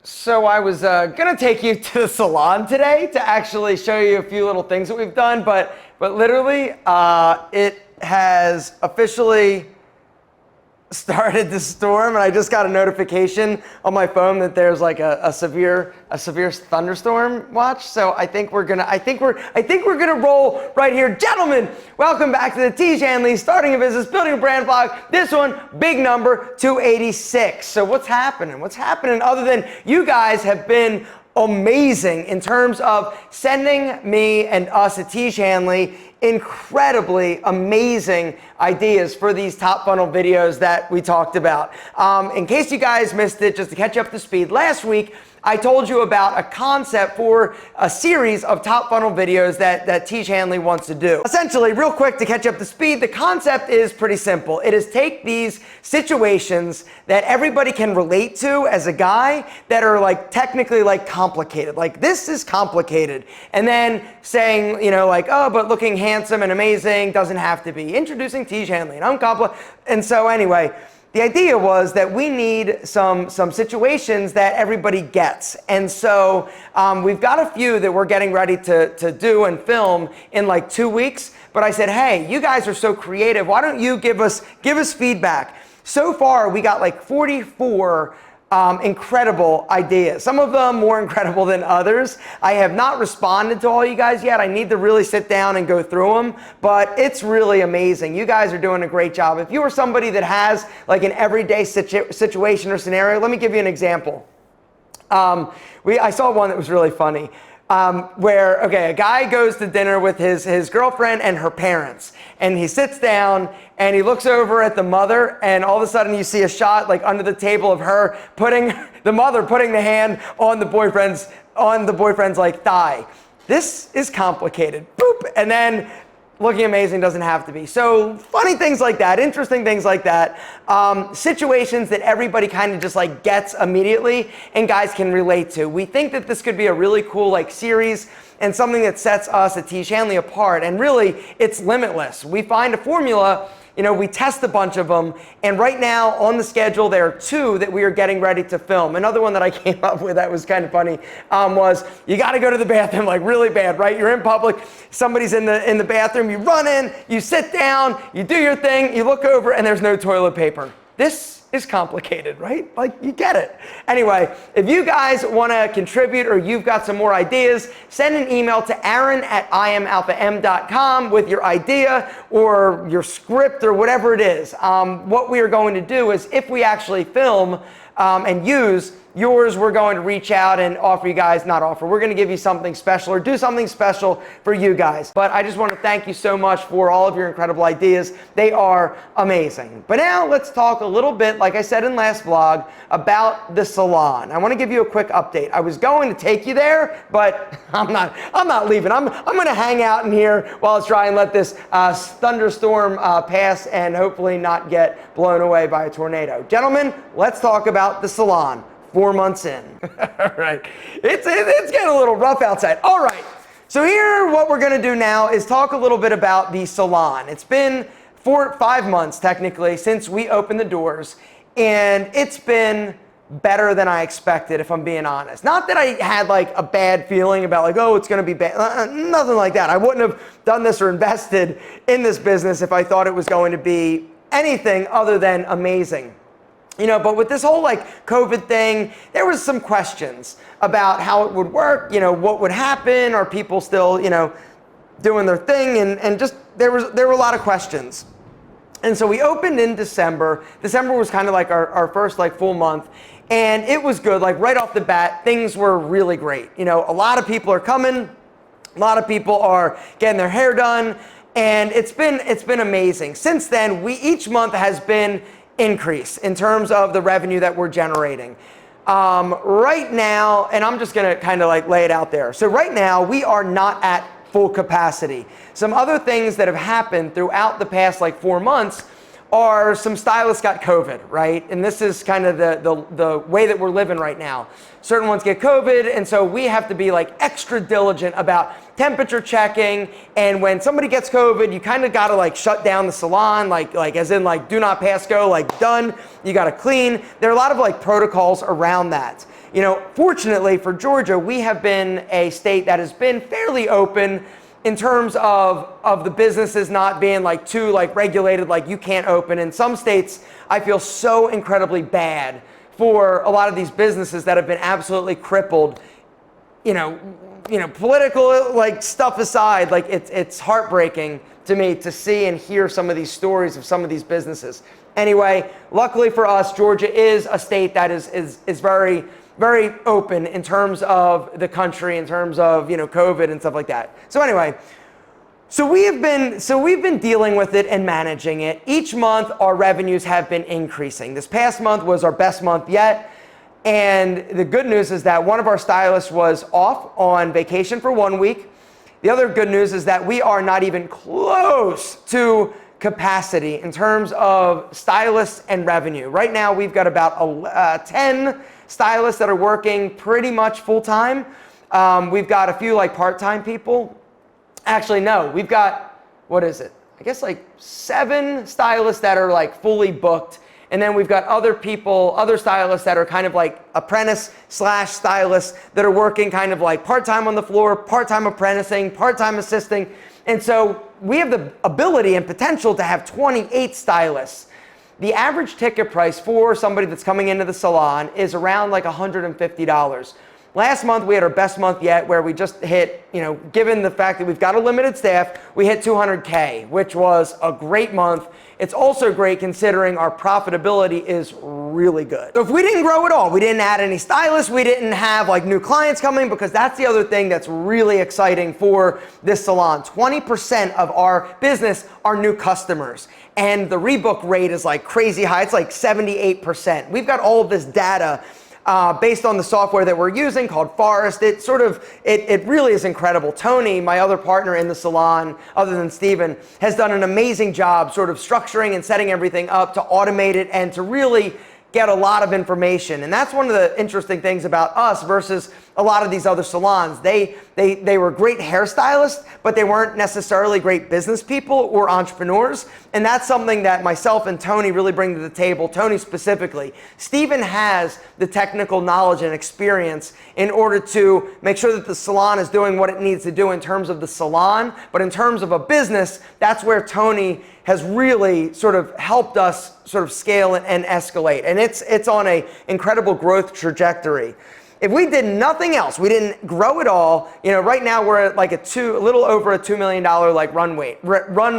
So I was gonna take you to the salon today to actually show you a few little things that we've done, but literally it has officially started to storm, and I just got a notification on my phone that there's like a severe thunderstorm watch. So I think we're gonna roll right here, gentlemen. Welcome back to the Tiege Hanley Starting a Business, Building a Brand vlog. This one, big number 286. So what's happening? What's happening other than you guys have been amazing in terms of sending me and us at Tiege Hanley incredibly amazing ideas for these top funnel videos that we talked about. In case you guys missed it, just to catch you up to speed, last week I told you about a concept for a series of top funnel videos that Tiege Hanley wants to do. Essentially, real quick to catch you up to speed, the concept is pretty simple. It is take these situations that everybody can relate to as a guy that are like technically like complicated. Like this is complicated. And then saying, you know, like, oh, but looking handsome and amazing doesn't have to be. Introducing Tiege Hanley and uncomplicated. And so anyway, the idea was that we need some situations that everybody gets. And so we've got a few that we're getting ready to do and film in like 2 weeks. But I said, hey, you guys are so creative. Why don't you give us feedback? So far, we got like 44 incredible ideas. Some of them more incredible than others. I have not responded to all you guys yet. I need to really sit down and go through them, but it's really amazing. You guys are doing a great job. If you are somebody that has like an everyday situation or scenario, let me give you an example. I saw one that was really funny. Where, okay, a guy goes to dinner with his girlfriend and her parents, and he sits down and he looks over at the mother, and all of a sudden you see a shot like under the table of her the mother putting the hand on the boyfriend's like thigh. This is complicated. Boop. And then looking amazing doesn't have to be. So funny things like that, interesting things like that, situations that everybody kind of just like gets immediately and guys can relate to. We think that this could be a really cool like series and something that sets us at Tiege Hanley apart. And really, it's limitless. We find a formula. You know, we test a bunch of them, and right now on the schedule, there are 2 that we are getting ready to film. Another one that I came up with that was kind of funny was you got to go to the bathroom like really bad, right? You're in public, somebody's in the bathroom, you run in, you sit down, you do your thing, you look over, and there's no toilet paper. This is complicated, right? Like, you get it. Anyway, if you guys want to contribute or you've got some more ideas, send an email to aaron@iamalpham.com with your idea or your script or whatever it is. What we are going to do is if we actually film and use yours, we're going to reach out and offer you guys, we're going to give you something special or do something special for you guys. But I just want to thank you so much for all of your incredible ideas. They are amazing. But now let's talk a little bit, like I said in last vlog, about the salon. I want to give you a quick update. I was going to take you there, but I'm not leaving. I'm going to hang out in here while I try and let this thunderstorm pass and hopefully not get blown away by a tornado. Gentlemen, let's talk about the salon. 4 months in. All right. It's getting a little rough outside. All right. So here, what we're going to do now is talk a little bit about the salon. It's been 5 months, technically, since we opened the doors, and it's been better than I expected, if I'm being honest. Not that I had like a bad feeling about like, oh, it's going to be bad. Nothing like that. I wouldn't have done this or invested in this business if I thought it was going to be anything other than amazing. You know, but with this whole like COVID thing, there was some questions about how it would work, you know, what would happen, are people still, you know, doing their thing, and just there were a lot of questions. And so we opened in December. December was kind of like our first like full month, and it was good. Like right off the bat, things were really great. You know, a lot of people are coming, a lot of people are getting their hair done, and it's been amazing. Since then, each month has been increase in terms of the revenue that we're generating. Right now, and I'm just gonna kind of like lay it out there. So right now, we are not at full capacity. Some other things that have happened throughout the past like 4 months are some stylists got COVID, right? And this is kind of the way that we're living right now. Certain ones get COVID, and so we have to be like extra diligent about temperature checking. And when somebody gets COVID, you kind of got to like shut down the salon, like as in like do not pass go, like done. You got to clean. There are a lot of like protocols around that. You know, fortunately for Georgia, we have been a state that has been fairly open in terms of the businesses not being like too like regulated, like you can't open. In some states, I feel so incredibly bad for a lot of these businesses that have been absolutely crippled. You know, political like stuff aside, like it's heartbreaking to me to see and hear some of these stories of some of these businesses. Anyway, luckily for us, Georgia is a state that is very, very open in terms of the country, in terms of, you know, COVID and stuff like that. So anyway, so we've been dealing with it and managing it. Each month, our revenues have been increasing. This past month was our best month yet. And the good news is that one of our stylists was off on vacation for 1 week. The other good news is that we are not even close to capacity in terms of stylists and revenue. Right now, we've got about 10 stylists that are working pretty much full time. We've got a few like part-time people. Actually, no, we've got, what is it? I guess like 7 stylists that are like fully booked. And then we've got other people, other stylists that are kind of like apprentice/stylists that are working kind of like part-time on the floor, part-time apprenticing, part-time assisting. And so we have the ability and potential to have 28 stylists. The average ticket price for somebody that's coming into the salon is around like $150. Last month, we had our best month yet where we just hit, you know, given the fact that we've got a limited staff, we hit 200K, which was a great month. It's also great considering our profitability is really good. So if we didn't grow at all, we didn't add any stylists, we didn't have like new clients coming, because that's the other thing that's really exciting for this salon. 20% of our business are new customers. And the rebook rate is like crazy high. It's like 78%. We've got all of this data based on the software that we're using called Forest. It really is incredible. Tony, my other partner in the salon, other than Steven, has done an amazing job sort of structuring and setting everything up to automate it and to really get a lot of information. And that's one of the interesting things about us versus a lot of these other salons. They were great hairstylists, but they weren't necessarily great business people or entrepreneurs. And that's something that myself and Tony really bring to the table, Tony specifically. Steven has the technical knowledge and experience in order to make sure that the salon is doing what it needs to do in terms of the salon, but in terms of a business, that's where Tony has really sort of helped us sort of scale and escalate. And it's on an incredible growth trajectory. If we did nothing else, we didn't grow at all, you know, right now we're at like a little over a $2 million like run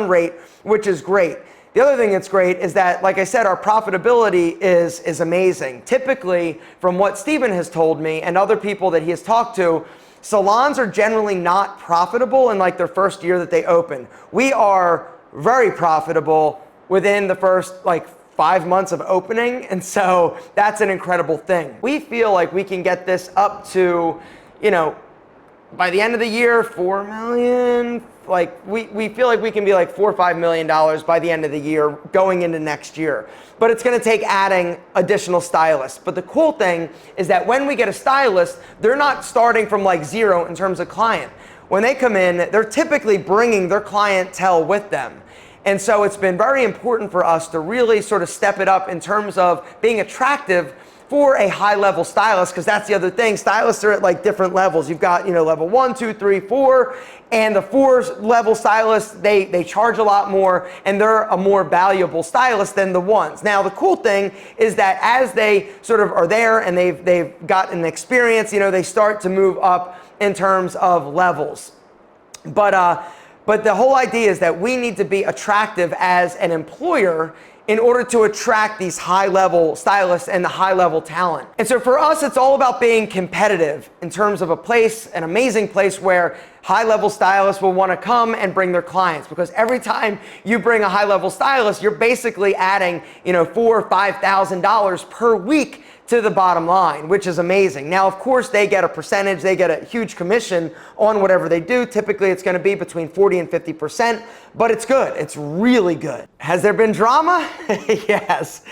rate, which is great. The other thing that's great is that, like I said, our profitability is amazing. Typically, from what Steven has told me and other people that he has talked to, salons are generally not profitable in like their first year that they open. We are very profitable within the first like 5 months of opening, and so that's an incredible thing. We feel like we can get this up to, you know, by the end of the year, 4 million. Like we feel like we can be like $4 or $5 million by the end of the year going into next year. But it's going to take adding additional stylists. But the cool thing is that when we get a stylist, they're not starting from like zero in terms of client. When they come in, they're typically bringing their clientele with them. And so it's been very important for us to really sort of step it up in terms of being attractive for a high-level stylist, because that's the other thing. Stylists are at like different levels. You've got, you know, level 1, 2, 3, 4, and the 4-level stylists, they charge a lot more, and they're a more valuable stylist than the ones. Now, the cool thing is that as they sort of are there and they've got an experience, you know, they start to move up in terms of levels. But the whole idea is that we need to be attractive as an employer in order to attract these high-level stylists and the high-level talent. And so for us, it's all about being competitive in terms of a place, an amazing place where high-level stylists will want to come and bring their clients, because every time you bring a high-level stylist, you're basically adding, $4,000 or $5,000 per week to the bottom line, which is amazing. Now, of course, they get a percentage, they get a huge commission on whatever they do. Typically, it's going to be between 40 and 50%, but it's good. It's really good. Has there been drama? Yes.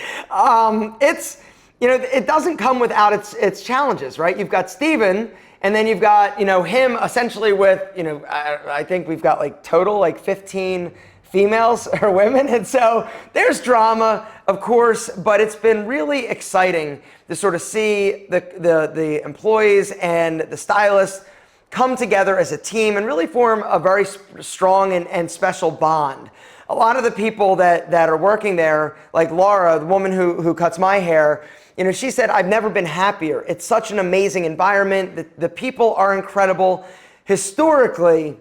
It doesn't come without its challenges, right? You've got Steven, and then you've got, him essentially with, I think we've got total 15 females or women. And so there's drama, of course, but it's been really exciting to sort of see the employees and the stylists come together as a team and really form a very strong and special bond. A lot of the people that are working there, like Laura, the woman who cuts my hair, she said, I've never been happier. It's such an amazing environment. The people are incredible. Historically,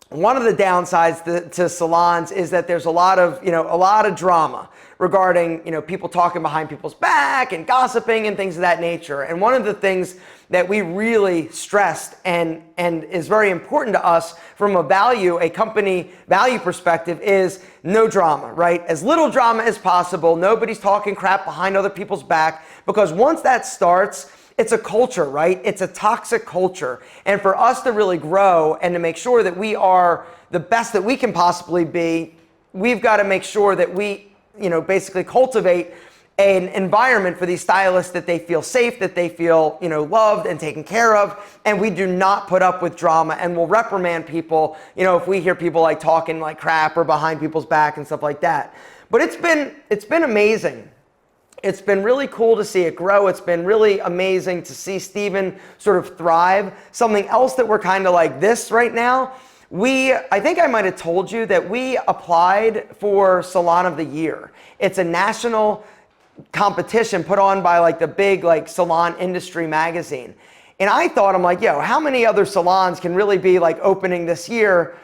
one of the downsides to salons is that there's a lot of drama regarding, people talking behind people's back and gossiping and things of that nature. And one of the things that we really stressed and is very important to us from a company value perspective is no drama, right? As little drama as possible. Nobody's talking crap behind other people's back, because once that starts, it's a culture, right? It's a toxic culture. And for us to really grow and to make sure that we are the best that we can possibly be, we've got to make sure that we, basically cultivate an environment for these stylists that they feel safe, that they feel, loved and taken care of. And we do not put up with drama, and we'll reprimand people, if we hear people talking crap or behind people's back and stuff like that. But it's been amazing. It's been really cool to see it grow. It's been really amazing to see Steven sort of thrive. Something else that we're kind of like this right now, I think I might have told you that we applied for Salon of the Year. It's a national competition put on by the big salon industry magazine. And I thought, I'm like, how many other salons can really be opening this year?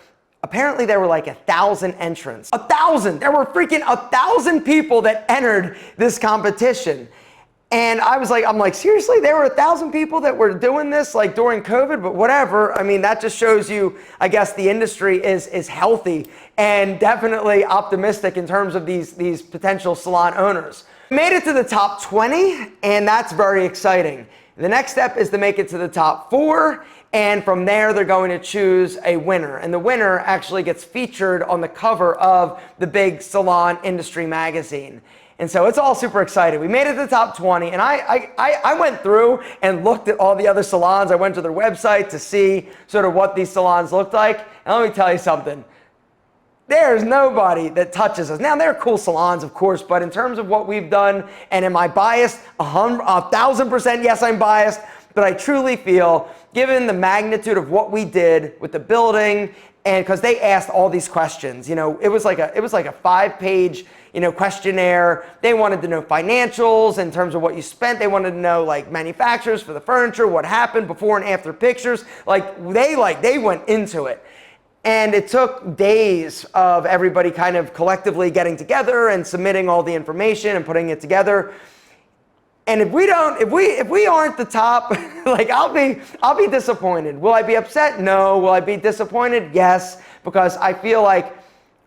Apparently there were 1,000 entrants. 1,000! There were freaking 1,000 people that entered this competition. And I'm like, seriously? There were 1,000 people that were doing this during COVID, but whatever. I mean, that just shows you, I guess, the industry is healthy and definitely optimistic in terms of these potential salon owners. Made it to the top 20, and that's very exciting. The next step is to make it to the top 4, and from there they're going to choose a winner. And the winner actually gets featured on the cover of the big salon industry magazine. And so it's all super exciting. We made it to the top 20, and I went through and looked at all the other salons. I went to their website to see sort of what these salons looked like. And let me tell you something. There's nobody that touches us. Now, they're cool salons, of course, but in terms of what we've done, and am I biased? 1,000%, yes, I'm biased, but I truly feel, given the magnitude of what we did with the building, and because they asked all these questions, it was like a 5-page, questionnaire. They wanted to know financials in terms of what you spent. They wanted to know manufacturers for the furniture, what happened, before and after pictures. They went into it. And it took days of everybody kind of collectively getting together and submitting all the information and putting it together. And if we aren't the top, I'll be disappointed. Will I be upset? No. Will I be disappointed? Yes, because I feel like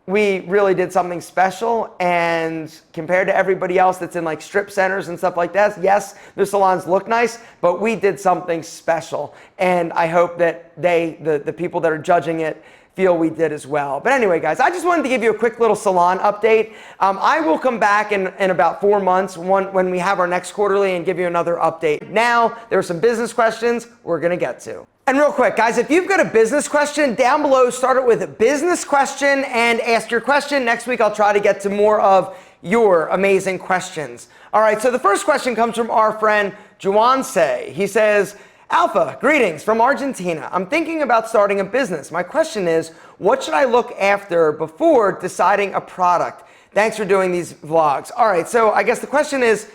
we really did something special, and compared to everybody else that's in strip centers and stuff like that, yes, their salons look nice, but we did something special. And I hope that the people that are judging it feel we did as well. But anyway, guys, I just wanted to give you a quick little salon update. I will come back in about 4 months when we have our next quarterly and give you another update. Now, there are some business questions we're gonna get to. And real quick, guys, if you've got a business question, down below, start it with a business question and ask your question. Next week, I'll try to get to more of your amazing questions. All right, so the first question comes from our friend Juance. He says, Alpha, greetings from Argentina. I'm thinking about starting a business. My question is, what should I look after before deciding a product? Thanks for doing these vlogs. All right, so I guess the question is,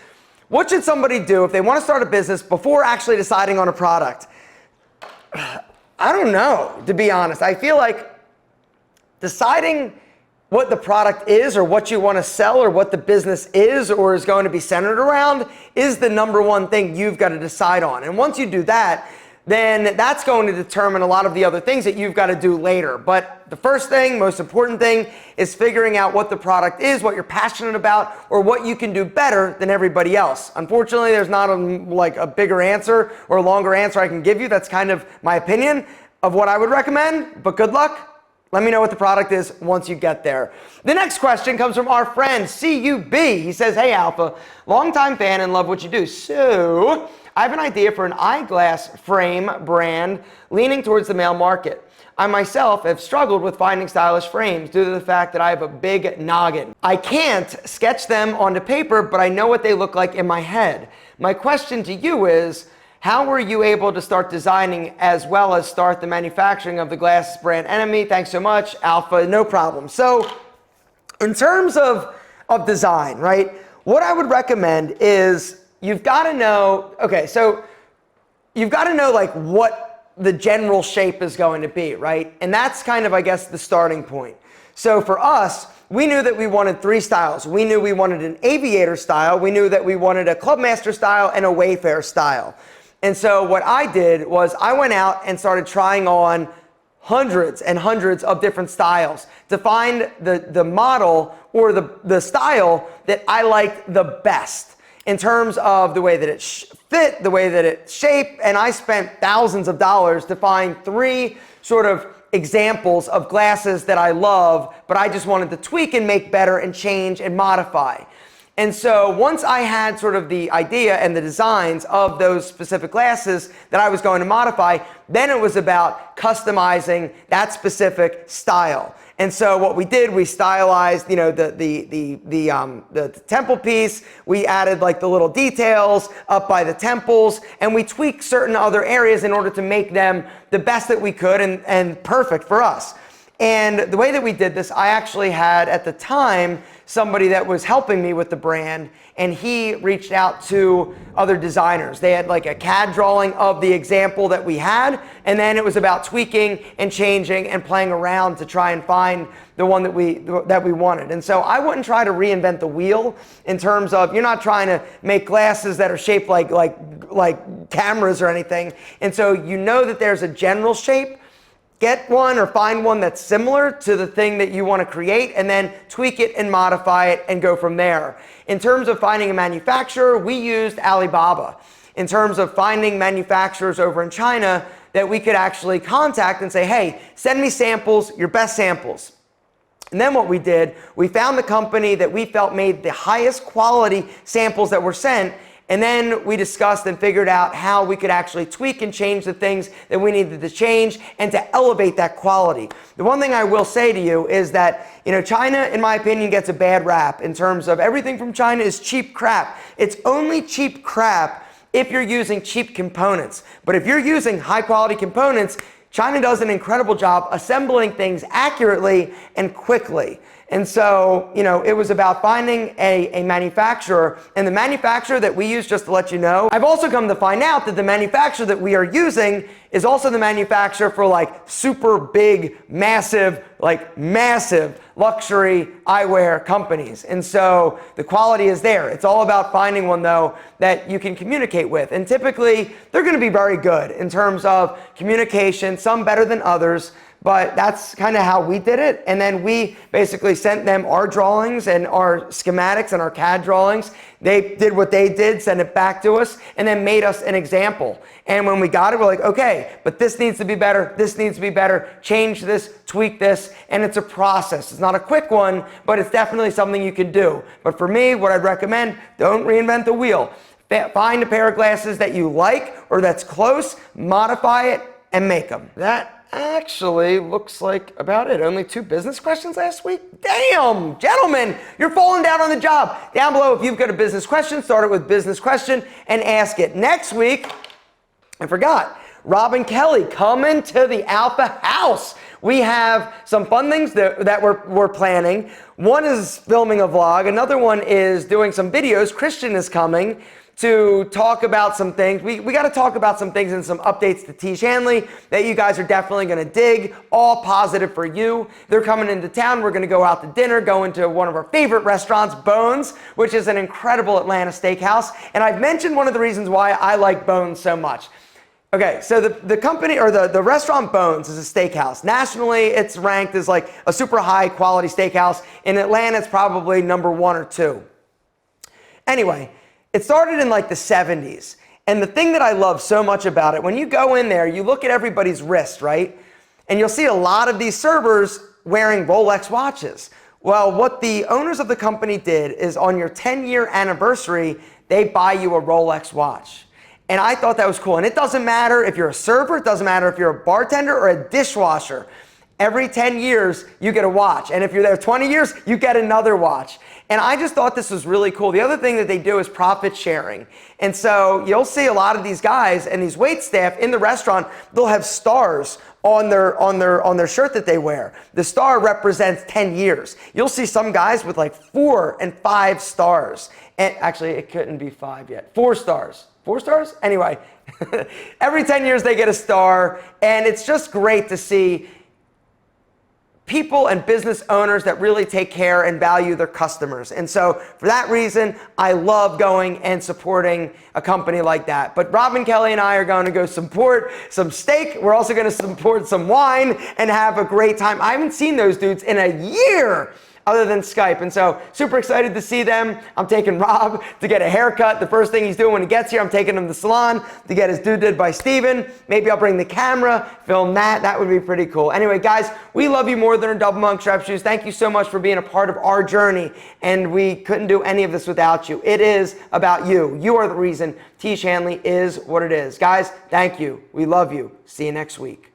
what should somebody do if they want to start a business before actually deciding on a product? I don't know, to be honest. I feel like deciding what the product is or what you want to sell or what the business is or is going to be centered around is the number one thing you've got to decide on. And once you do that, then that's going to determine a lot of the other things that you've got to do later. But the first thing, most important thing, is figuring out what the product is, what you're passionate about, or what you can do better than everybody else. Unfortunately, there's not a bigger answer or a longer answer I can give you. That's kind of my opinion of what I would recommend, but good luck. Let me know what the product is once you get there. The next question comes from our friend CUB. He says, hey Alpha, longtime fan and love what you do. So I have an idea for an eyeglass frame brand leaning towards the male market. I myself have struggled with finding stylish frames due to the fact that I have a big noggin. I can't sketch them onto paper, but I know what they look like in my head. My question to you is, how were you able to start designing as well as start the manufacturing of the glasses brand Enemy? Thanks so much, Alpha, no problem. So in terms of design, right, what I would recommend is you've got to know, okay, so you've got to know like what the general shape is going to be, right? And that's kind of, I guess, the starting point. So for us, we knew that we wanted 3 styles. We knew we wanted an aviator style, we knew that we wanted a clubmaster style, and a Wayfair style. And so what I did was I went out and started trying on hundreds and hundreds of different styles to find the model or the style that I liked the best in terms of the way that it fit, the way that it shaped, and I spent thousands of dollars to find 3 sort of examples of glasses that I love, but I just wanted to tweak and make better and change and modify. And so once I had sort of the idea and the designs of those specific glasses that I was going to modify, then it was about customizing that specific style. And so what we did, we stylized, you know, the temple piece. We added like the little details up by the temples, and we tweaked certain other areas in order to make them the best that we could and perfect for us. And the way that we did this, I actually had at the time somebody that was helping me with the brand, and he reached out to other designers. They had like a CAD drawing of the example that we had, and then it was about tweaking and changing and playing around to try and find the one that we wanted. And so I wouldn't try to reinvent the wheel in terms of, you're not trying to make glasses that are shaped like cameras or anything. And so you know that there's a general shape. Get one or find one that's similar to the thing that you want to create, and then tweak it and modify it and go from there. In terms of finding a manufacturer, we used Alibaba. In terms of finding manufacturers over in China that we could actually contact and say, hey, send me samples, your best samples. And then what we did, we found the company that we felt made the highest quality samples that were sent, and then we discussed and figured out how we could actually tweak and change the things that we needed to change and to elevate that quality. The one thing I will say to you is that, you know, China, in my opinion, gets a bad rap in terms of everything from China is cheap crap. It's only cheap crap if you're using cheap components. But if you're using high quality components, China does an incredible job assembling things accurately and quickly. And so, you know, it was about finding a manufacturer, and the manufacturer that we use, just to let you know, I've also come to find out that the manufacturer that we are using is also the manufacturer for like super big, massive luxury eyewear companies. And so the quality is there. It's all about finding one though that you can communicate with. And typically they're going to be very good in terms of communication, some better than others. But that's kind of how we did it. And then we basically sent them our drawings and our schematics and our CAD drawings. They did what they did, sent it back to us, and then made us an example. And when we got it, we're like, okay, but this needs to be better, this needs to be better, change this, tweak this, and it's a process. It's not a quick one, but it's definitely something you can do. But for me, what I'd recommend, don't reinvent the wheel. Find a pair of glasses that you like or that's close, modify it, and make them. That actually looks like about it. Only 2 business questions last week? Damn, gentlemen, you're falling down on the job. Down below, if you've got a business question, start it with business question and ask it. Next week, I forgot, Rob and Kelly coming to the Alpha House. We have some fun things that we're planning. One is filming a vlog. Another one is doing some videos. Christian is coming to talk about some things. We got to talk about some things and some updates to Tiege Hanley that you guys are definitely going to dig. All positive for you. They're coming into town. We're going to go out to dinner, go into one of our favorite restaurants, Bones, which is an incredible Atlanta steakhouse. And I've mentioned one of the reasons why I like Bones so much. Okay, so the company or the restaurant Bones is a steakhouse. Nationally, it's ranked as like a super high quality steakhouse. In Atlanta, it's probably number 1 or 2. Anyway, it started in like the 70s. And the thing that I love so much about it, when you go in there, you look at everybody's wrist, right? And you'll see a lot of these servers wearing Rolex watches. Well, what the owners of the company did is on your 10-year anniversary, they buy you a Rolex watch. And I thought that was cool. And it doesn't matter if you're a server, it doesn't matter if you're a bartender or a dishwasher. Every 10 years, you get a watch. And if you're there 20 years, you get another watch. And I just thought this was really cool. The other thing that they do is profit sharing. And so you'll see a lot of these guys and these wait staff in the restaurant, they'll have stars on their shirt that they wear. The star represents 10 years. You'll see some guys with like 4 and 5 stars. And actually, it couldn't be 5 yet. 4 stars. 4 stars? Anyway, every 10 years they get a star. And it's just great to see people and business owners that really take care and value their customers. And so for that reason, I love going and supporting a company like that. But Robin Kelly and I are going to go support some steak. We're also going to support some wine and have a great time. I haven't seen those dudes in a year other than Skype. And so super excited to see them. I'm taking Rob to get a haircut. The first thing he's doing when he gets here, I'm taking him to the salon to get his due did by Steven. Maybe I'll bring the camera, film that. That would be pretty cool. Anyway, guys, we love you more than a double monk strap shoes. Thank you so much for being a part of our journey. And we couldn't do any of this without you. It is about you. You are the reason Tiege Hanley is what it is. Guys, thank you. We love you. See you next week.